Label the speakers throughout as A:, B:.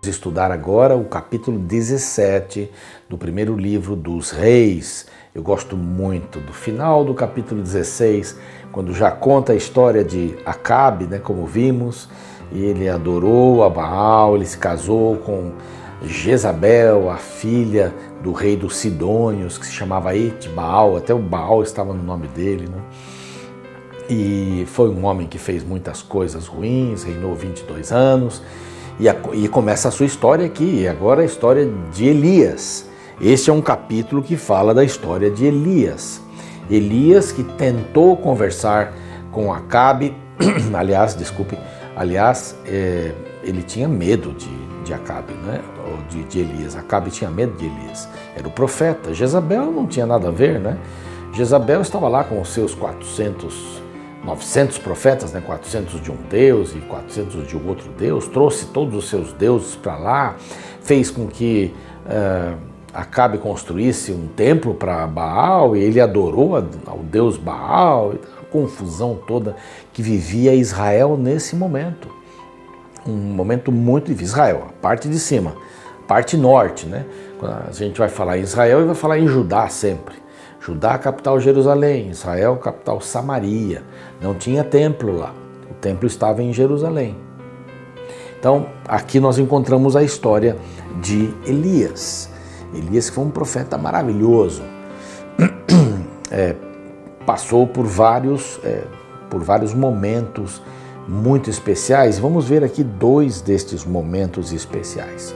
A: estudar agora o capítulo 17 do primeiro livro dos Reis. Eu gosto muito do final do capítulo 16, quando já conta a história de Acabe, né, como vimos, e ele adorou a Baal, ele se casou com Jezabel, a filha do rei dos Sidônios, que se chamava Etbaal, até o Baal estava no nome dele, né? E foi um homem que fez muitas coisas ruins, reinou 22 anos, e começa a sua história aqui, agora a história de Elias. Este é um capítulo que fala da história de Elias. Elias que tentou conversar com Acabe, aliás, ele tinha medo de Acabe, né? De Elias. Acabe tinha medo de Elias, era o profeta. Jezabel não tinha nada a ver, né? Jezabel estava lá com os seus 900 profetas, né? 400 de um deus e 400 de um outro deus, trouxe todos os seus deuses para lá, fez com que Acabe construísse um templo para Baal e ele adorou ao deus Baal, a confusão toda que vivia Israel nesse momento. Um momento muito difícil. Israel, a parte de cima, a parte norte, né? A gente vai falar em Israel e vai falar em Judá sempre. Judá, capital Jerusalém, Israel, capital Samaria. Não tinha templo lá, o templo estava em Jerusalém. Então, aqui nós encontramos a história de Elias. Elias que foi um profeta maravilhoso, passou por vários momentos muito especiais. Vamos ver aqui dois destes momentos especiais.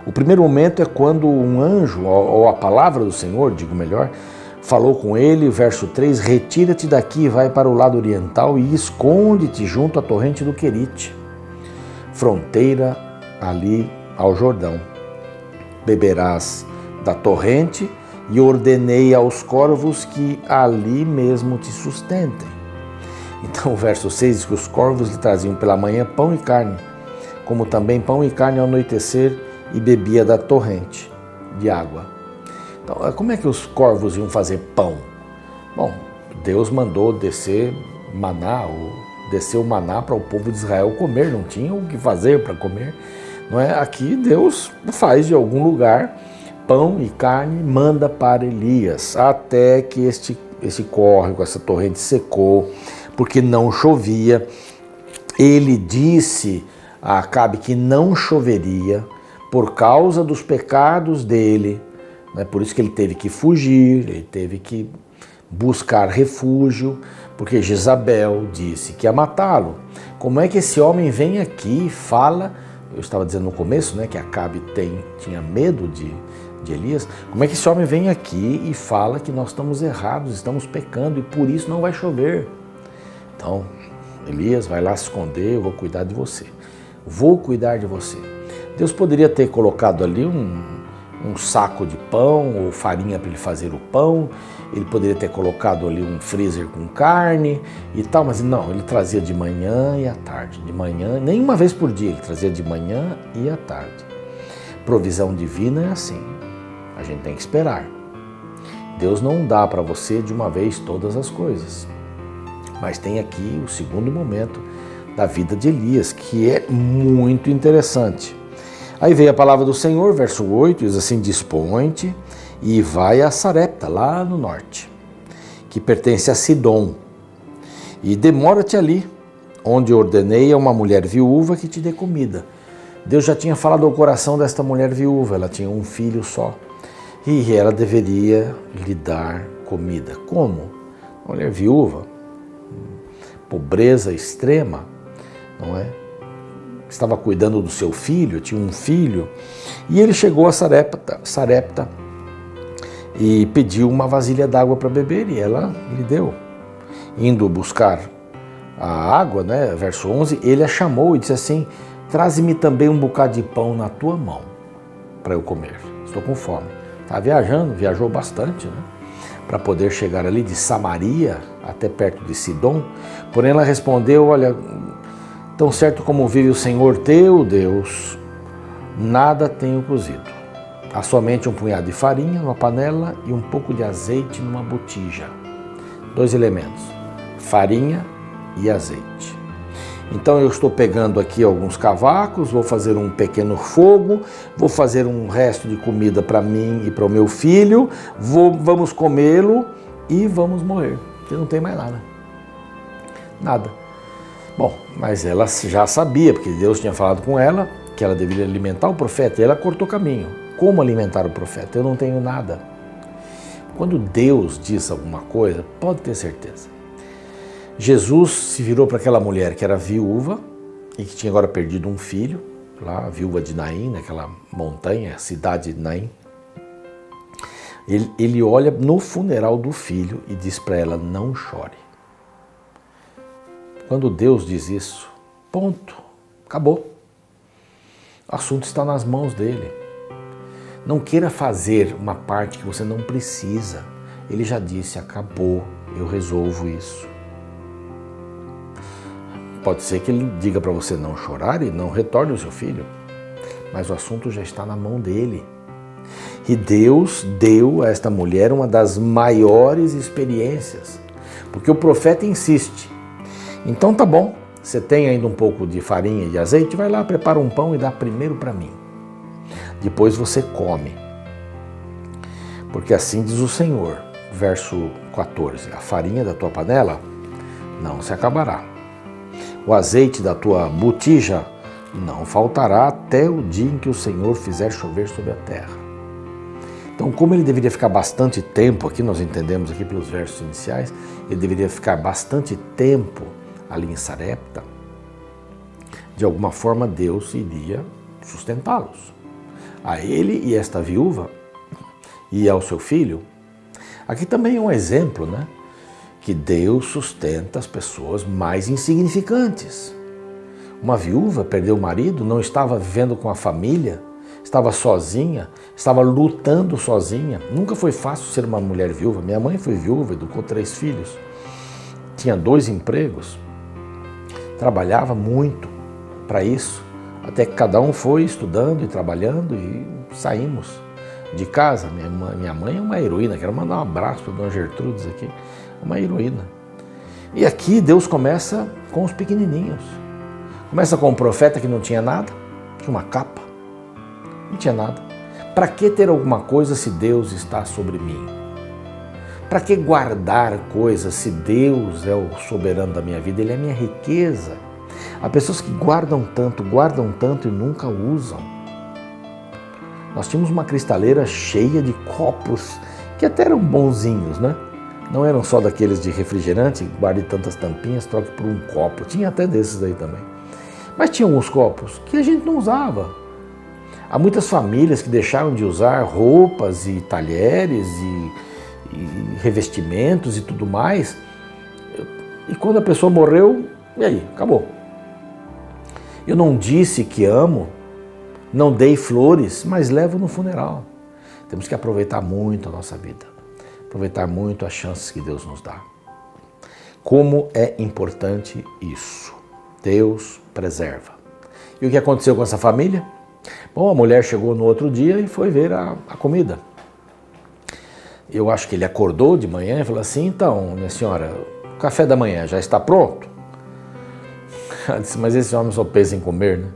A: O primeiro momento é quando um anjo, ou a palavra do Senhor, digo melhor, falou com ele, verso 3, retira-te daqui, vai para o lado oriental e esconde-te junto à torrente do Querite, fronteira ali ao Jordão. Beberás da torrente e ordenei aos corvos que ali mesmo te sustentem. Então o verso 6 diz que os corvos lhe traziam pela manhã pão e carne, como também pão e carne ao anoitecer, e bebia da torrente de água. Então, como é que os corvos iam fazer pão? Bom, Deus mandou descer o maná para o povo de Israel comer, não tinha o que fazer para comer. Não é? Aqui Deus faz de algum lugar pão e carne, manda para Elias, até que esse córrego, essa torrente secou, porque não chovia. Ele disse a Acabe que não choveria por causa dos pecados dele, né? Por isso que ele teve que fugir, ele teve que buscar refúgio, porque Jezabel disse que ia matá-lo. Como é que esse homem vem aqui e fala, eu estava dizendo no começo, né, que Acabe tinha medo de Elias, como é que esse homem vem aqui e fala que nós estamos errados, estamos pecando e por isso não vai chover? Então, Elias, vai lá se esconder, eu vou cuidar de você. Vou cuidar de você. Deus poderia ter colocado ali um saco de pão ou farinha para ele fazer o pão, ele poderia ter colocado ali um freezer com carne e tal, mas não, ele trazia de manhã e à tarde. De manhã, nem uma vez por dia, ele trazia de manhã e à tarde. Provisão divina é assim, a gente tem que esperar. Deus não dá para você de uma vez todas as coisas. Mas tem aqui o segundo momento da vida de Elias, que é muito interessante. Aí veio a palavra do Senhor, verso 8, diz assim, dispõe-te e vai a Sarepta, lá no norte, que pertence a Sidom, e demora-te ali, onde ordenei a uma mulher viúva que te dê comida. Deus já tinha falado ao coração desta mulher viúva, ela tinha um filho só, e ela deveria lhe dar comida. Como? Mulher viúva, pobreza extrema, não é? Estava cuidando do seu filho, tinha um filho, e ele chegou a Sarepta e pediu uma vasilha d'água para beber, e ela lhe deu. Indo buscar a água, né, verso 11, ele a chamou e disse assim, traze-me também um bocado de pão na tua mão, para eu comer, estou com fome. Está viajou bastante, né, para poder chegar ali de Samaria até perto de Sidom, porém ela respondeu, olha, tão certo como vive o Senhor teu Deus, nada tenho cozido. Há somente um punhado de farinha numa panela e um pouco de azeite numa botija. 2 elementos, farinha e azeite. Então eu estou pegando aqui alguns cavacos, vou fazer um pequeno fogo, vou fazer um resto de comida para mim e para o meu filho, vamos comê-lo e vamos morrer. Porque não tem mais nada. Nada. Bom, mas ela já sabia, porque Deus tinha falado com ela que ela deveria alimentar o profeta, e ela cortou caminho. Como alimentar o profeta? Eu não tenho nada. Quando Deus diz alguma coisa, pode ter certeza. Jesus se virou para aquela mulher que era viúva e que tinha agora perdido um filho, lá, a viúva de Naim, naquela montanha, a cidade de Naim. Ele olha no funeral do filho e diz para ela, não chore. Quando Deus diz isso, ponto, acabou. O assunto está nas mãos dele. Não queira fazer uma parte que você não precisa. Ele já disse, acabou, eu resolvo isso. Pode ser que ele diga para você não chorar e não retorne o seu filho, mas o assunto já está na mão dele. E Deus deu a esta mulher uma das maiores experiências, porque o profeta insiste. Então tá bom, você tem ainda um pouco de farinha e de azeite, vai lá, prepara um pão e dá primeiro para mim. Depois você come. Porque assim diz o Senhor, verso 14, a farinha da tua panela não se acabará. O azeite da tua botija não faltará até o dia em que o Senhor fizer chover sobre a terra. Então, como ele deveria ficar bastante tempo, aqui nós entendemos aqui pelos versos iniciais, ele deveria ficar bastante tempo ali em Sarepta, de alguma forma Deus iria sustentá-los. A ele e esta viúva e ao seu filho. Aqui também é um exemplo, né? Que Deus sustenta as pessoas mais insignificantes. Uma viúva perdeu o marido, não estava vivendo com a família, estava sozinha, estava lutando sozinha. Nunca foi fácil ser uma mulher viúva. Minha mãe foi viúva, educou 3 filhos, tinha 2 empregos, trabalhava muito para isso, até que cada um foi estudando e trabalhando e saímos de casa. Minha mãe é uma heroína, quero mandar um abraço para a dona Gertrudes aqui, uma heroína. E aqui Deus começa com os pequenininhos. Começa com um profeta que não tinha nada, tinha uma capa, não tinha nada. Para que ter alguma coisa se Deus está sobre mim? Para que guardar coisas se Deus é o soberano da minha vida? Ele é a minha riqueza. Há pessoas que guardam tanto e nunca usam. Nós tínhamos uma cristaleira cheia de copos que até eram bonzinhos, né? Não eram só daqueles de refrigerante, guarde tantas tampinhas, troque por um copo. Tinha até desses aí também. Mas tinha alguns copos que a gente não usava. Há muitas famílias que deixaram de usar roupas e talheres e revestimentos e tudo mais. E quando a pessoa morreu, e aí? Acabou. Eu não disse que amo, não dei flores, mas levo no funeral. Temos que aproveitar muito a nossa vida. Aproveitar muito as chances que Deus nos dá. Como é importante isso. Deus preserva. E o que aconteceu com essa família? Bom, a mulher chegou no outro dia e foi ver a comida. Eu acho que ele acordou de manhã e falou assim, então, minha senhora, o café da manhã já está pronto? Ela disse, mas esse homem só pensa em comer, né?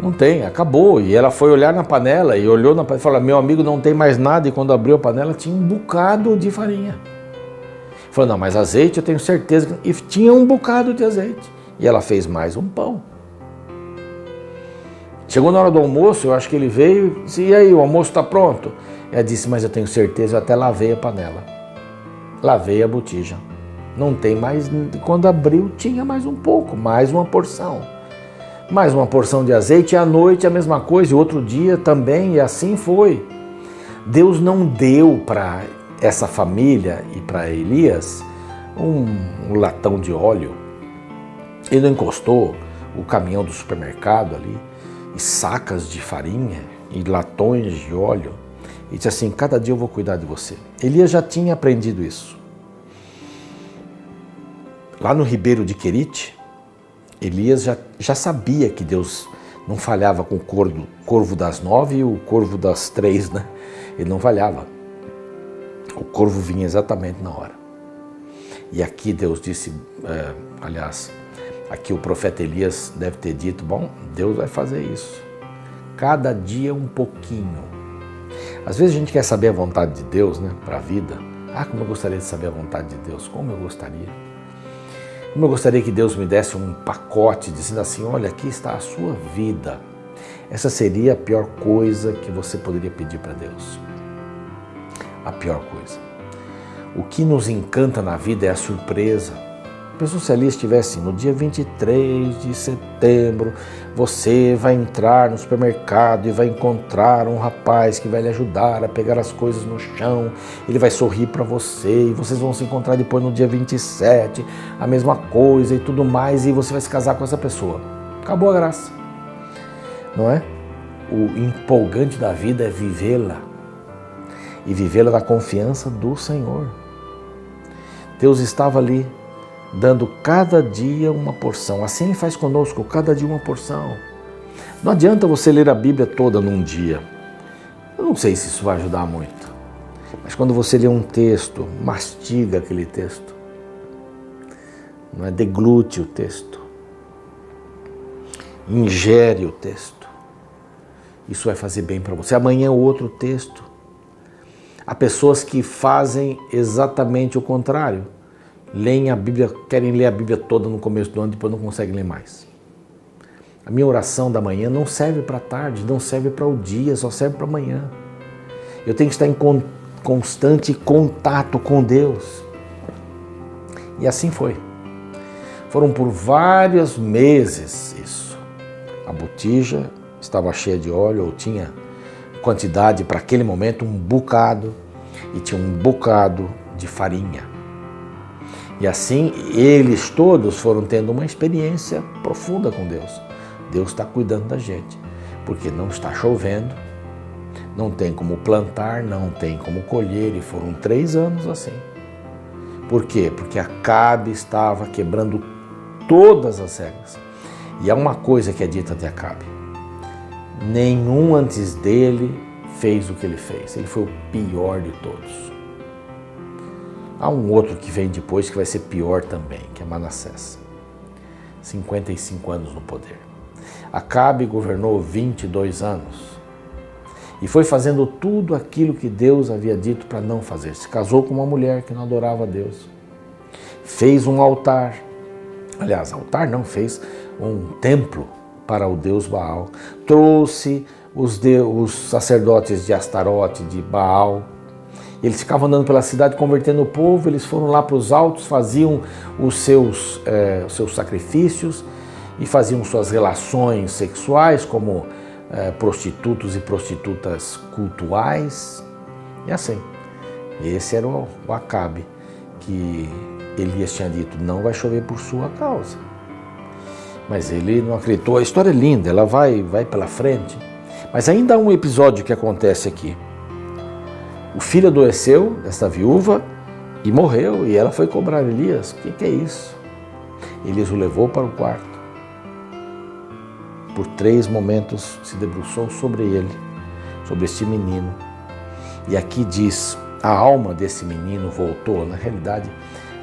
A: Não tem, acabou. E ela foi olhar na panela e olhou na panela e falou, meu amigo, não tem mais nada. E quando abriu a panela tinha um bocado de farinha. Falou, não, mas azeite eu tenho certeza. E tinha um bocado de azeite. E ela fez mais um pão. Chegou na hora do almoço, eu acho que ele veio e disse, e aí, o almoço está pronto? Ela disse, mas eu tenho certeza, eu até lavei a panela. Lavei a botija. Não tem mais, quando abriu tinha mais um pouco, mais uma porção. Mais uma porção de azeite, e à noite a mesma coisa, e outro dia também, e assim foi. Deus não deu para essa família e para Elias um latão de óleo. Ele não encostou o caminhão do supermercado ali, e sacas de farinha, e latões de óleo, e disse assim, cada dia eu vou cuidar de você. Elias já tinha aprendido isso. Lá no Ribeiro de Querite, Elias já sabia que Deus não falhava com o corvo das 9 e o corvo das 3, né? Ele não falhava. O corvo vinha exatamente na hora. E aqui Deus disse, aliás, Aqui o profeta Elias deve ter dito, bom, Deus vai fazer isso. Cada dia um pouquinho. Às vezes a gente quer saber a vontade de Deus, né, para a vida. Como eu gostaria de saber a vontade de Deus, como eu gostaria. Como eu gostaria que Deus me desse um pacote dizendo assim, olha, aqui está a sua vida. Essa seria a pior coisa que você poderia pedir para Deus. A pior coisa. O que nos encanta na vida é a surpresa. Pensou se ali estivesse no dia 23 de setembro, você vai entrar no supermercado e vai encontrar um rapaz que vai lhe ajudar a pegar as coisas no chão, ele vai sorrir para você e vocês vão se encontrar depois no dia 27, a mesma coisa e tudo mais, e você vai se casar com essa pessoa. Acabou a graça, não é? O empolgante da vida é vivê-la e vivê-la na confiança do Senhor. Deus estava ali dando cada dia uma porção. Assim Ele faz conosco, cada dia uma porção. Não adianta você ler a Bíblia toda num dia. Eu não sei se isso vai ajudar muito. Mas quando você lê um texto, mastiga aquele texto. Não é? Deglute o texto. Ingere o texto. Isso vai fazer bem para você. Amanhã outro texto. Há pessoas que fazem exatamente o contrário. Leem a Bíblia, querem ler a Bíblia toda no começo do ano, depois não conseguem ler mais. A minha oração da manhã não serve para a tarde, não serve para o dia, só serve para amanhã. Eu tenho que estar em constante contato com Deus. E assim foi. Foram por vários meses isso. A botija estava cheia de óleo, ou tinha quantidade para aquele momento, um bocado, e tinha um bocado de farinha. E assim, eles todos foram tendo uma experiência profunda com Deus. Deus está cuidando da gente, porque não está chovendo, não tem como plantar, não tem como colher, e foram 3 anos assim. Por quê? Porque Acabe estava quebrando todas as regras. E há uma coisa que é dita de Acabe: nenhum antes dele fez o que ele fez. Ele foi o pior de todos. Há um outro que vem depois que vai ser pior também, que é Manassés. 55 anos no poder. Acabe governou 22 anos e foi fazendo tudo aquilo que Deus havia dito para não fazer. Se casou com uma mulher que não adorava a Deus. Fez um altar. Aliás, altar não, fez um templo para o deus Baal. Trouxe os sacerdotes de Astarote, de Baal. Eles ficavam andando pela cidade convertendo o povo, eles foram lá para os altos, faziam os seus sacrifícios e faziam suas relações sexuais como prostitutos e prostitutas cultuais. E assim, esse era o Acabe, que Elias tinha dito, não vai chover por sua causa. Mas ele não acreditou. A história é linda, ela vai pela frente. Mas ainda há um episódio que acontece aqui. O filho adoeceu desta viúva e morreu, e ela foi cobrar Elias. O que é isso? Elias o levou para o quarto. Por 3 momentos se debruçou sobre ele, sobre este menino. E aqui diz, a alma desse menino voltou. Na realidade,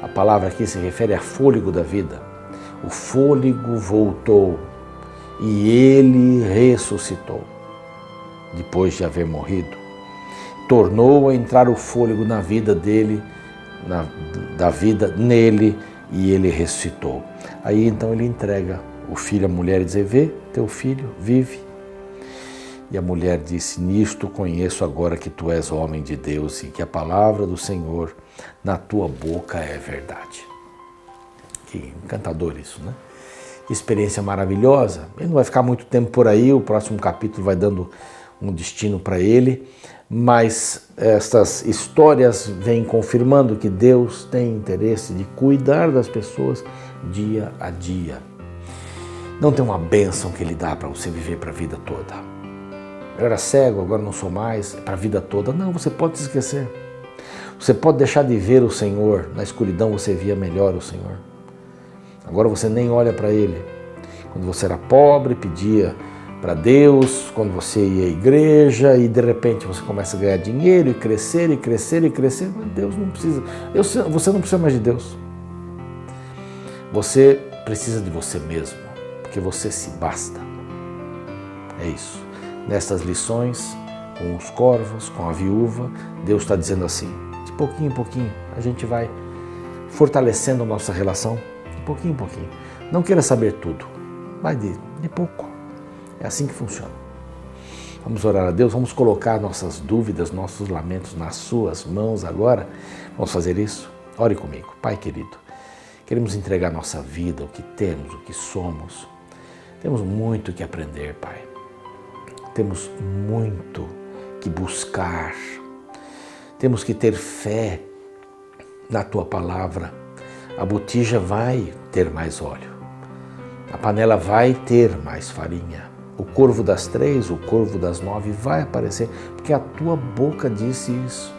A: a palavra aqui se refere a fôlego da vida. O fôlego voltou e ele ressuscitou, depois de haver morrido. Tornou a entrar o fôlego na vida dele, da vida nele, e ele ressuscitou. Aí então ele entrega o filho à mulher e diz, vê, teu filho vive. E a mulher disse, nisto conheço agora que tu és homem de Deus e que a palavra do Senhor na tua boca é verdade. Que encantador isso, né? Que experiência maravilhosa. Ele não vai ficar muito tempo por aí, o próximo capítulo vai dando um destino para ele, mas estas histórias vêm confirmando que Deus tem interesse de cuidar das pessoas dia a dia. Não tem uma bênção que Ele dá para você viver para a vida toda. Eu era cego, agora não sou mais, para a vida toda. Não, você pode se esquecer. Você pode deixar de ver o Senhor. Na escuridão você via melhor o Senhor. Agora você nem olha para Ele. Quando você era pobre, pedia para Deus, quando você ia à igreja e de repente você começa a ganhar dinheiro e crescer e crescer e crescer, mas Deus não precisa, você não precisa mais de Deus. Você precisa de você mesmo, porque você se basta. É isso. Nestas lições, com os corvos, com a viúva, Deus está dizendo assim, de pouquinho em pouquinho, a gente vai fortalecendo a nossa relação, de pouquinho em pouquinho. Não queira saber tudo, vai de pouco. É assim que funciona. Vamos orar a Deus, vamos colocar nossas dúvidas, nossos lamentos nas suas mãos agora. Vamos fazer isso? Ore comigo. Pai querido, queremos entregar nossa vida, o que temos, o que somos. Temos muito que aprender, Pai. Temos muito que buscar. Temos que ter fé na Tua palavra. A botija vai ter mais óleo. A panela vai ter mais farinha. O corvo das 3, o corvo das 9 vai aparecer, porque a Tua boca disse isso.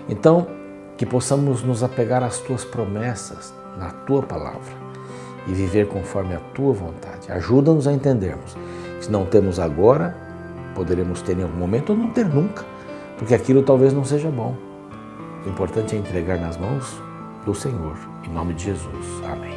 A: Então, que possamos nos apegar às Tuas promessas, na Tua palavra, e viver conforme a Tua vontade. Ajuda-nos a entendermos. Se não temos agora, poderemos ter em algum momento ou não ter nunca, porque aquilo talvez não seja bom. O importante é entregar nas mãos do Senhor. Em nome de Jesus. Amém.